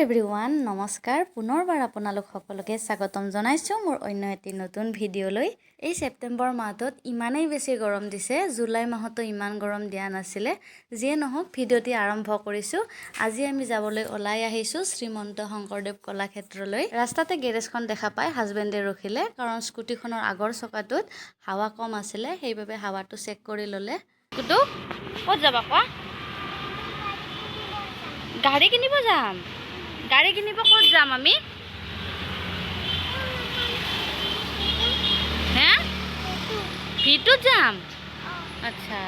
everyone নমস্কাৰ পুনৰবাৰ আপোনালোক সকলোকে স্বাগতম জনাইছো মোৰ অন্য এটি নতুন ভিডিঅ'লৈ এই সেপ্টেম্বৰ মাহত ইমানেই বেছি গৰম দিছে জুলাই মাহতো ইমান গৰম দিয়া নাছিলে যিয়ে নহওক ভিডিঅ'টি আৰম্ভ কৰিছো আজি আমি যাবলৈ ওলাই আহিছো শ্ৰীমন্ত শংকৰদেৱ কলাক্ষেত্ৰলৈ ৰাস্তাতে গেৰেজখন দেখা পাই হাজবেণ্ডে ৰখিলে কাৰণ স্কুটিখনৰ আগৰ চকাটোত হাৱা কম আছিল সেইবাবে হাৱাটো চেক কৰি ললে কুটু ক'ত যাবা কোৱা গাড়ী কিনিব যাম গাড়ী কিনিব ক'ত যাম আমি হে ভিতৰত যাম আচ্ছা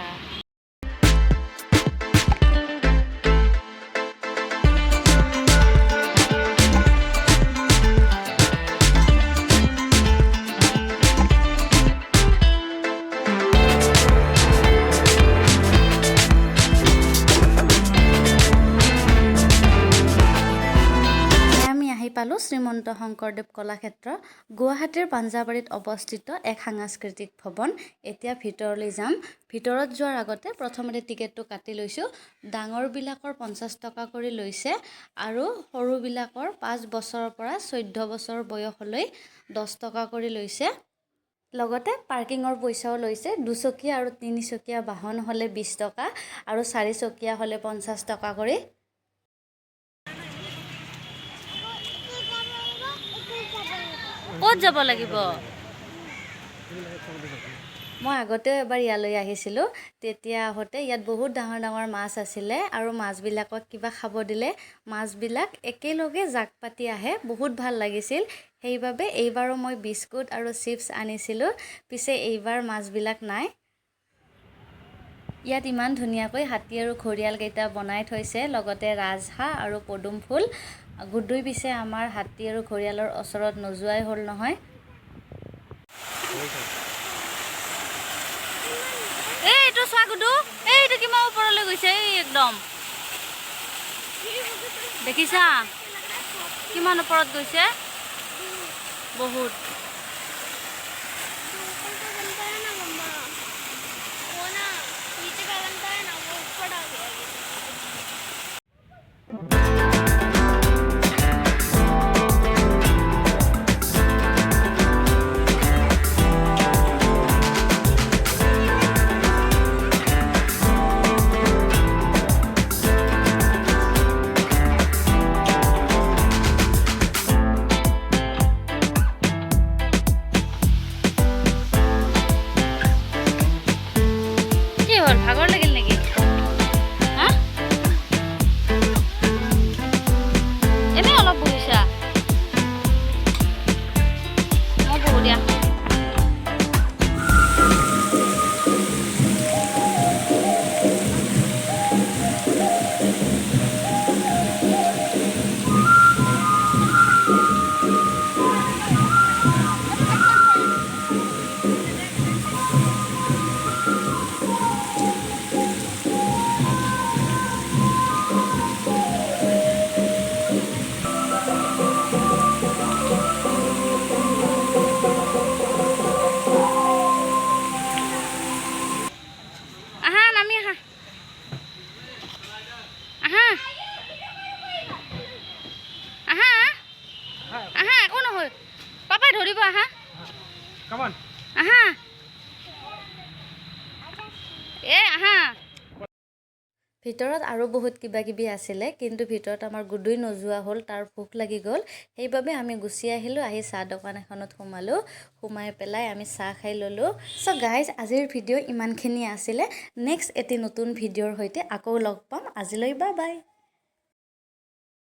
পালো শ্ৰীমন্ত শংকৰদেৱ কলাক্ষেত্ৰ গুৱাহাটীৰ পাঞ্জাবাৰীত অৱস্থিত এক সাংস্কৃতিক ভৱন এতিয়া ভিতৰলৈ যাম ভিতৰত যোৱাৰ আগতে প্ৰথমতে টিকেটটো কাটি লৈছো ডাঙৰ বিলাকৰ 50 টকা কৰি লৈছে আৰু সৰু বিলাকৰ 5 বছৰৰ পৰা 14 বছৰ বয়সলৈ 10 টকা কৰি লৈছে লগতে পাৰ্কিংৰ পইচাও লৈছে দুচকীয়া আৰু তিনিচকীয়া বাহন হলে 20 টকা আৰু চাৰিচকীয়া হলে 50 টকা কৰি ক'ত যাব লাগিব মই আগতে এবাৰ ইয়ালৈ আহিছিলো তেতিয়া আহোতে ইয়াত বহুত ডাঙৰ ডাঙৰ মাছ আছিল আৰু মাছবিলাকক কিবা খাব দিলে মাছবিলাক একেলগে জাক পাতি আহে বহুত ভাল লাগিছিল সেইবাবে এইবাৰো মই বিস্কুট আৰু চিপছ আনিছিলো পিছে এইবাৰ মাছবিলাক নাই ইয়াত ইমান ধুনীয়াকৈ হাতী আৰু ঘৰিয়াল কেইটা বনাই থৈছে লগতে ৰাজহাঁহ আৰু পদুম ফুল গুডুই পিছে আমাৰ হাতী আৰু ঘৰিয়ালৰ ওচৰত নজুৱাই হ'ল নহয় এইটো চোৱা গুডু এইটো কিমান ওপৰলৈ গৈছে এই একদম দেখিছা কিমান ওপৰত গৈছে বহুত ভাগৰ লাগিল নেকি হা এনে অলপ বহিছা মই বহু দিয়া ভিতৰত আৰু বহুত কিবা কিবি আছিল কিন্তু ভিতৰত আমাৰ গুডুই নজুৱা হ'ল তাৰ ভোক লাগি গ'ল সেইবাবে আমি গুচি আহিলো আহি চাহ দোকান এখনত সোমালো সোমাই পেলাই আমি চাহ খাই ললো সো গাইজ আজিৰ ভিডিঅ' ইমানখিনি আছিল নেক্সট এটি নতুন ভিডিঅ'ৰ সৈতে আকৌ লগ পাম আজিলৈ বাই বাই